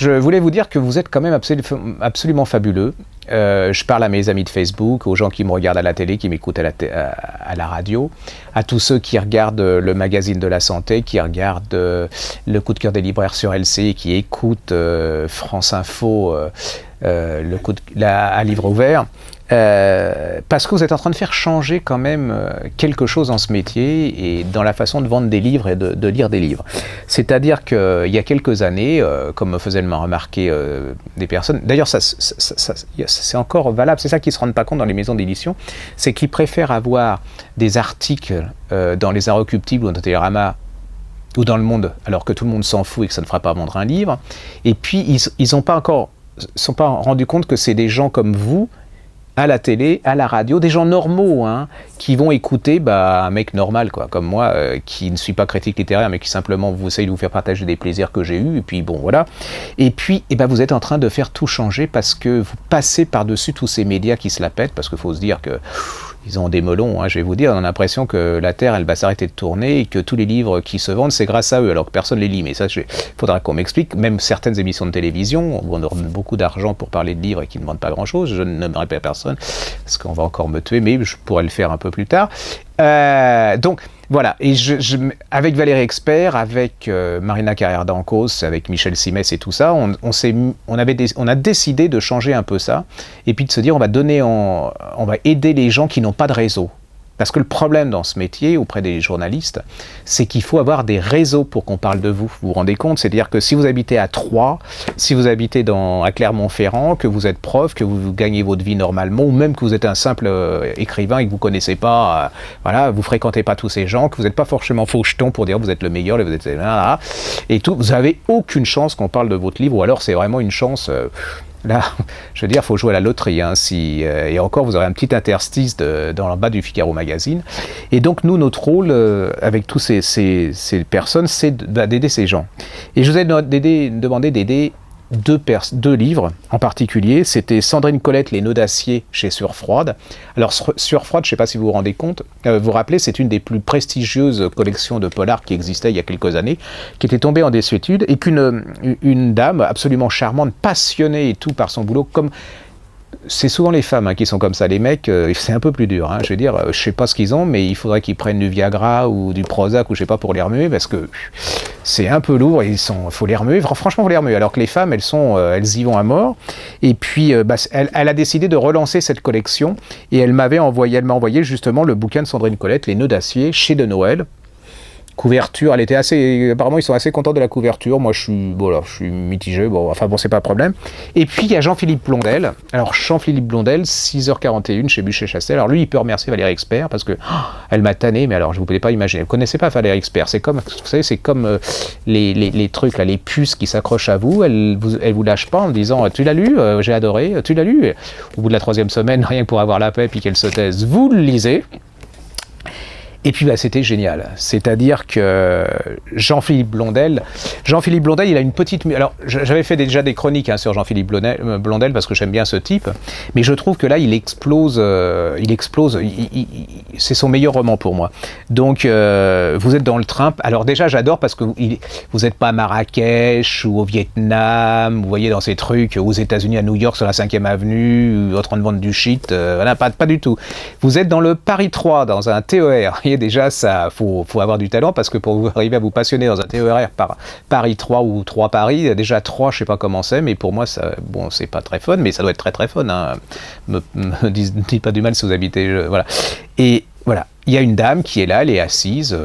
je voulais vous dire que vous êtes quand même absolument fabuleux. Je parle à mes amis de Facebook, aux gens qui me regardent à la télé, qui m'écoutent à la radio, à tous ceux qui regardent le magazine de la santé, qui regardent le coup de cœur des libraires sur LCI, qui écoutent France Info, à livre ouvert. Parce que vous êtes en train de faire changer quand même quelque chose dans ce métier et dans la façon de vendre des livres et de lire des livres. C'est-à-dire qu'il y a quelques années, comme me faisaient le remarquer des personnes, d'ailleurs c'est encore valable, c'est ça qu'ils ne se rendent pas compte dans les maisons d'édition, c'est qu'ils préfèrent avoir des articles dans les Inrecuptibles ou dans Télérama ou dans Le Monde, alors que tout le monde s'en fout et que ça ne fera pas vendre un livre. Et puis ils n'ont pas encore, sont pas rendus compte que c'est des gens comme vous, à la télé, à la radio, des gens normaux, hein, qui vont écouter un mec normal, quoi, comme moi, qui ne suis pas critique littéraire, mais qui simplement vous essaye de vous faire partager des plaisirs que j'ai eus, et puis bon, voilà. Et puis, vous êtes en train de faire tout changer parce que vous passez par-dessus tous ces médias qui se la pètent, parce qu'il faut se dire que ils ont des melons, hein, je vais vous dire, on a l'impression que la Terre, elle va s'arrêter de tourner et que tous les livres qui se vendent, c'est grâce à eux, alors que personne ne les lit. Mais ça, il faudra qu'on m'explique. Même certaines émissions de télévision, où on donne beaucoup d'argent pour parler de livres et qui ne vendent pas grand-chose, je ne nommerai pas personne, parce qu'on va encore me tuer, mais je pourrais le faire un peu plus tard. Donc, voilà, et avec Valérie Expert, avec Marina Carrère d'Ancos, avec Michel Simès et tout ça, on a décidé de changer un peu ça, et puis de se dire on va aider les gens qui n'ont pas de réseau. Parce que le problème dans ce métier, auprès des journalistes, c'est qu'il faut avoir des réseaux pour qu'on parle de vous. Vous vous rendez compte? C'est-à-dire que si vous habitez à Troyes, si vous habitez à Clermont-Ferrand, que vous êtes prof, que vous gagnez votre vie normalement, ou même que vous êtes un simple écrivain et que vous ne connaissez pas, vous ne fréquentez pas tous ces gens, que vous n'êtes pas forcément faucheton pour dire vous êtes le meilleur, vous êtes là, et tout, vous n'avez aucune chance qu'on parle de votre livre, ou alors c'est vraiment une chance... Là, je veux dire, il faut jouer à la loterie, hein, et encore, vous aurez un petit interstice dans le bas du Figaro Magazine. Et donc, nous, notre rôle, avec tous ces personnes, c'est d'aider ces gens. Et je vous ai demandé d'aider deux livres en particulier. C'était Sandrine Colette, Les Nœuds d'Acier, chez Sueur Froide. Alors, Sueur Froide, je ne sais pas si vous vous rendez compte, vous vous rappelez, c'est une des plus prestigieuses collections de polars qui existait il y a quelques années, qui était tombée en désuétude, et qu'une dame absolument charmante, passionnée et tout par son boulot, comme... C'est souvent les femmes qui sont comme ça, les mecs, c'est un peu plus dur. Hein. Je veux dire, je sais pas ce qu'ils ont, mais il faudrait qu'ils prennent du Viagra ou du Prozac ou je sais pas pour les remuer, parce que c'est un peu lourd. Faut les remuer. Franchement, faut les remuer. Alors que les femmes, elles y vont à mort. Et puis, elle a décidé de relancer cette collection et elle m'a envoyé justement le bouquin de Sandrine Colette, Les Nœuds d'Acier, chez De Noël. Couverture, apparemment ils sont assez contents de la couverture, moi je suis mitigé, c'est pas un problème. Et puis il y a Jean-Philippe Blondel, alors Jean-Philippe Blondel, 6h41 chez Buchet-Chastel, alors lui il peut remercier Valérie Expert parce que elle m'a tanné, mais alors je vous pouvez pas imaginer, vous connaissez pas Valérie Expert, c'est comme, vous savez, c'est comme les trucs là, les puces qui s'accrochent à vous, elle vous lâche pas en disant tu l'as lu, j'ai adoré, tu l'as lu, et au bout de la 3e semaine, rien que pour avoir la paix puis qu'elle se taise, vous le lisez. Et puis c'était génial. C'est-à-dire que Jean-Philippe Blondel, il a une petite... Alors, j'avais fait déjà des chroniques sur Jean-Philippe Blondel parce que j'aime bien ce type, mais je trouve que là, il explose. C'est son meilleur roman pour moi. Donc, vous êtes dans le train. Alors déjà, j'adore parce que vous n'êtes pas à Marrakech ou au Vietnam, vous voyez, dans ces trucs, aux États-Unis, à New York, sur la 5e avenue, en train de vendre du shit. Voilà, pas du tout. Vous êtes dans le Paris 3, dans un TER. Déjà, ça, faut avoir du talent parce que pour arriver à vous passionner dans un TER par Paris 3 ou 3 Paris, déjà 3, je sais pas comment c'est, mais pour moi, ça, c'est pas très fun, mais ça doit être très très fun. Hein. Me dites pas du mal si vous habitez, voilà. Et voilà, il y a une dame qui est là, elle est assise,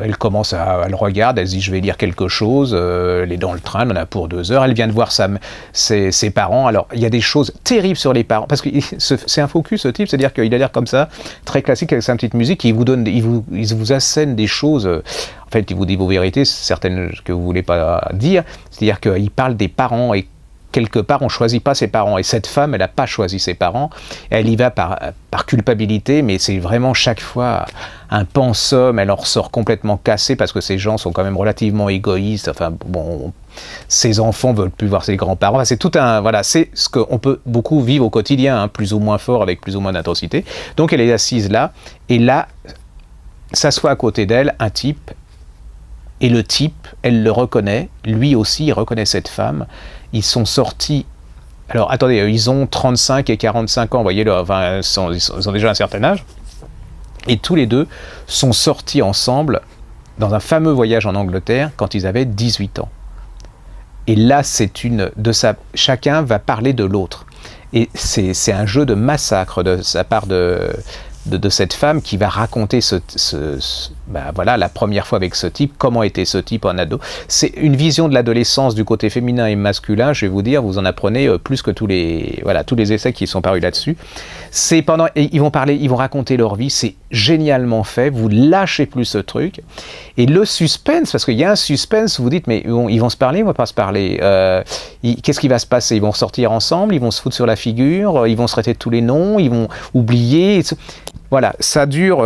elle commence elle regarde, elle se dit je vais lire quelque chose, elle est dans le train, elle en a pour 2 heures, elle vient de voir ses parents. Alors il y a des choses terribles sur les parents, parce que c'est un focus ce type, c'est-à-dire qu'il a l'air comme ça, très classique avec sa petite musique, il vous assène des choses, en fait il vous dit vos vérités, certaines que vous voulez pas dire, c'est-à-dire qu'il parle des parents et quelque part, on ne choisit pas ses parents. Et cette femme, elle n'a pas choisi ses parents. Elle y va par culpabilité, mais c'est vraiment chaque fois un pensum. Elle en ressort complètement cassée parce que ces gens sont quand même relativement égoïstes. Enfin, ses enfants veulent plus voir ses grands-parents. Enfin, c'est tout c'est ce qu'on peut beaucoup vivre au quotidien, plus ou moins fort, avec plus ou moins d'intensité. Donc, elle est assise là. Et là, s'assoit à côté d'elle un type Et le type, elle le reconnaît, lui aussi, il reconnaît cette femme. Ils sont sortis. Alors, attendez, ils ont 35 et 45 ans, vous voyez, enfin, ils ont déjà un certain âge. Et tous les deux sont sortis ensemble dans un fameux voyage en Angleterre quand ils avaient 18 ans. Et là, chacun va parler de l'autre. Et c'est un jeu de massacre de sa part de cette femme qui va raconter voilà, la première fois avec ce type, comment était ce type en ado. C'est une vision de l'adolescence du côté féminin et masculin, je vais vous dire, vous en apprenez plus que tous les essais qui sont parus là-dessus. Et ils vont raconter leur vie, c'est génialement fait, vous lâchez plus ce truc. Et le suspense, parce qu'il y a un suspense, vous dites, mais ils vont se parler, ils vont pas se parler. Qu'est-ce qui va se passer? Ils vont sortir ensemble, ils vont se foutre sur la figure, ils vont se traiter de tous les noms, ils vont oublier. Voilà, ça dure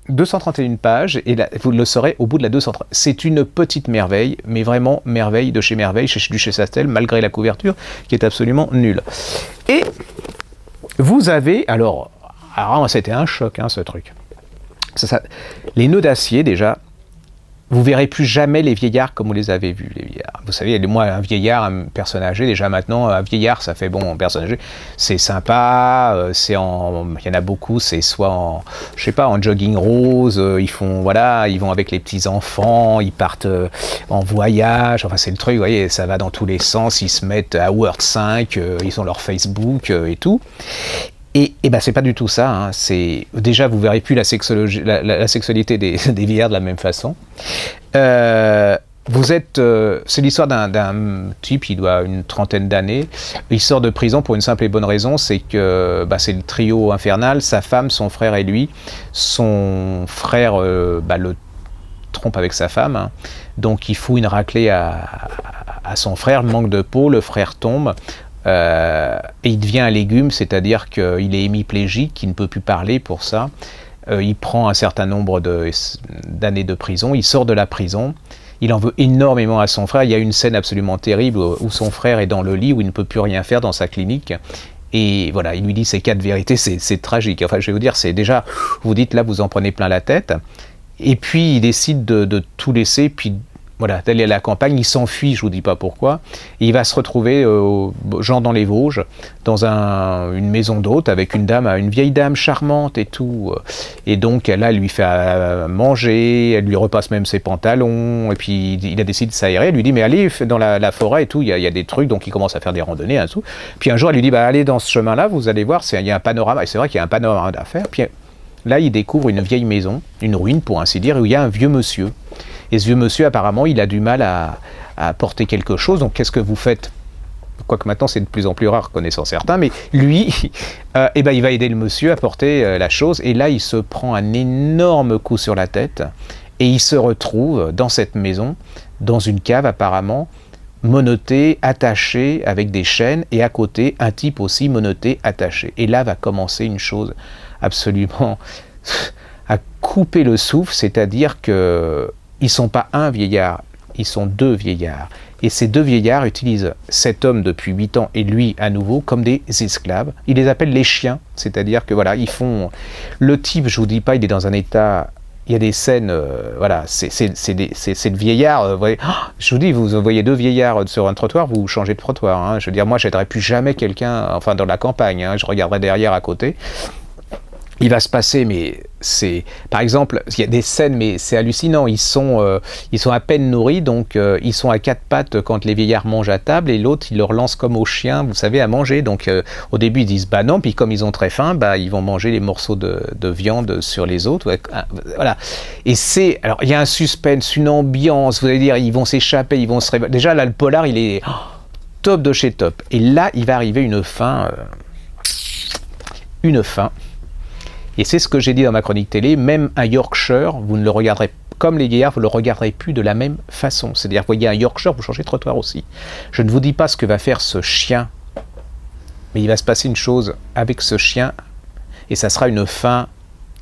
231 pages et là, vous le saurez au bout de la 230. C'est une petite merveille, mais vraiment merveille de chez merveille, chez Sastel, malgré la couverture qui est absolument nulle. Et vous avez, alors c'était un choc ce truc. Les nœuds d'acier déjà, vous verrez plus jamais les vieillards comme vous les avez vus, les vieillards. Vous savez, moi, un vieillard, un personne âgée, déjà maintenant, un vieillard, ça fait bon, personne âgée, c'est sympa, il y en a beaucoup, c'est soit en jogging rose, ils vont avec les petits-enfants, ils partent en voyage, enfin c'est le truc, vous voyez, ça va dans tous les sens, ils se mettent à Word 5, ils ont leur Facebook et tout. Et ben c'est pas du tout ça. Déjà vous verrez plus la sexualité des vieillards de la même façon. C'est l'histoire d'un type, il doit une trentaine d'années. Il sort de prison pour une simple et bonne raison, c'est que c'est le trio infernal, sa femme, son frère et lui. Son frère le trompe avec sa femme, donc il fout une raclée à son frère, manque de peau, le frère tombe. Et il devient un légume, c'est-à-dire qu'il est hémiplégique, il ne peut plus parler pour ça. Il prend un certain nombre d'années de prison, il sort de la prison, il en veut énormément à son frère. Il y a une scène absolument terrible où son frère est dans le lit, où il ne peut plus rien faire dans sa clinique. Et voilà, il lui dit ces 4 vérités, c'est tragique. Enfin, je vais vous dire, c'est déjà, vous dites là, vous en prenez plein la tête. Et puis, il décide de tout laisser, puis voilà, d'aller à la campagne, il s'enfuit, je vous dis pas pourquoi, et il va se retrouver, genre dans les Vosges, dans une maison d'hôte avec une vieille dame charmante et tout, et donc là, elle lui fait à manger, elle lui repasse même ses pantalons, et puis il a décidé de s'aérer, elle lui dit, mais allez dans la forêt et tout, il y a des trucs, donc il commence à faire des randonnées, et tout. Puis un jour, elle lui dit, allez dans ce chemin-là, vous allez voir, il y a un panorama, et c'est vrai qu'il y a un panorama à faire, puis là, il découvre une vieille maison, une ruine pour ainsi dire, où il y a un vieux monsieur. Et ce vieux monsieur, apparemment, il a du mal à porter quelque chose. Donc, qu'est-ce que vous faites? Quoique maintenant, c'est de plus en plus rare, connaissant certains. Mais lui, il va aider le monsieur à porter la chose. Et là, il se prend un énorme coup sur la tête. Et il se retrouve dans cette maison, dans une cave apparemment, menotté, attaché avec des chaînes. Et à côté, un type aussi menotté, attaché. Et là va commencer une chose absolument à couper le souffle. C'est-à-dire que ils ne sont pas un vieillard, ils sont 2 vieillards. Et ces 2 vieillards utilisent cet homme depuis 8 ans et lui à nouveau comme des esclaves. Ils les appellent les chiens, c'est-à-dire que voilà, ils font... Le type, je ne vous dis pas, il est dans un état... Il y a des scènes, voilà, c'est le vieillard. Je vous dis, vous voyez 2 vieillards sur un trottoir, vous changez de trottoir. Hein. Je veux dire, moi, j'aiderais plus jamais quelqu'un, enfin dans la campagne, je regarderai derrière à côté. Il va se passer, mais c'est, par exemple, il y a des scènes, mais c'est hallucinant. Ils sont à peine nourris, donc ils sont à 4 pattes quand les vieillards mangent à table, et l'autre il leur lance comme aux chiens, vous savez, à manger. Donc au début ils disent non, puis comme ils ont très faim, ils vont manger les morceaux de viande sur les autres. Voilà. Et alors il y a un suspense, une ambiance. Vous allez dire, ils vont s'échapper, ils vont se réveiller. Déjà là, le polar, il est top de chez top. Et là, il va arriver une fin. Et c'est ce que j'ai dit dans ma chronique télé, même un Yorkshire, vous ne le regarderez comme les vieillards, vous ne le regarderez plus de la même façon. C'est-à-dire, vous voyez un Yorkshire, vous changez de trottoir aussi. Je ne vous dis pas ce que va faire ce chien, mais il va se passer une chose avec ce chien, et ça sera une fin.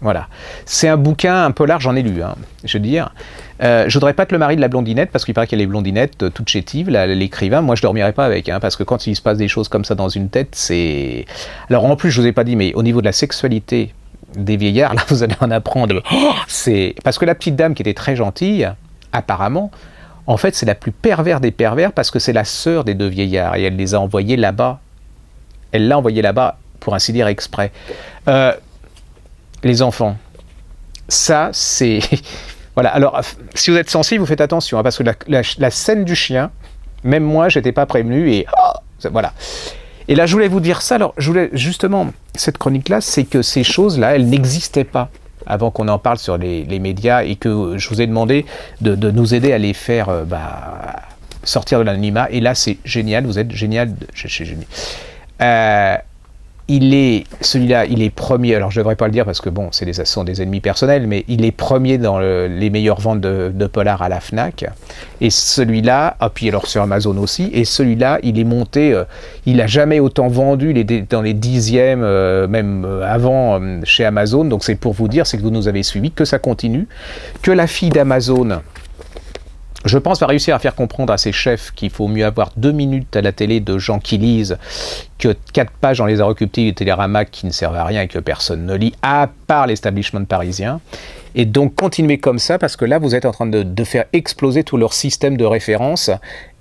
Voilà. C'est un bouquin un polar, j'en ai lu, je veux dire. Je voudrais pas être le mari de la blondinette, parce qu'il paraît qu'il y a les blondinettes toutes chétives, l'écrivain. Moi, je dormirais pas avec, parce que quand il se passe des choses comme ça dans une tête, c'est... Alors, en plus, je vous ai pas dit, mais au niveau de la sexualité des vieillards, là, vous allez en apprendre. C'est... Parce que la petite dame qui était très gentille, apparemment, en fait, c'est la plus pervers des pervers parce que c'est la sœur des deux vieillards et elle les a envoyés là-bas. Elle l'a envoyé là-bas, pour ainsi dire, exprès. Les enfants, ça, c'est... Voilà, alors, si vous êtes sensible, vous faites attention, hein, parce que la scène du chien, même moi, j'étais pas prévenu, et voilà. Et là, je voulais vous dire ça, alors, je voulais, justement, cette chronique-là, c'est que ces choses-là, elles n'existaient pas avant qu'on en parle sur les médias, et que je vous ai demandé de nous aider à les faire sortir de l'anonymat, et là, c'est génial, vous êtes génial, celui-là, il est premier, alors je ne devrais pas le dire parce que bon, ce sont des ennemis personnels, mais il est premier dans les meilleures ventes de polar à la Fnac. Et celui-là, puis alors sur Amazon aussi, et celui-là, il est monté, il n'a jamais autant vendu, il est dans les 10e, même avant chez Amazon. Donc c'est pour vous dire, c'est que vous nous avez suivis, que ça continue, que la fille d'Amazon, je pense, va réussir à faire comprendre à ses chefs qu'il faut mieux avoir 2 minutes à la télé de gens qui lisent que 4 pages dans les Aerocultives et Télérama qui ne servent à rien et que personne ne lit, à part l'establishment parisien. Et donc, continuez comme ça, parce que là, vous êtes en train de faire exploser tout leur système de référence.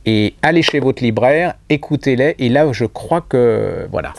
Et allez chez votre libraire, écoutez-les, et là, je crois que... Voilà.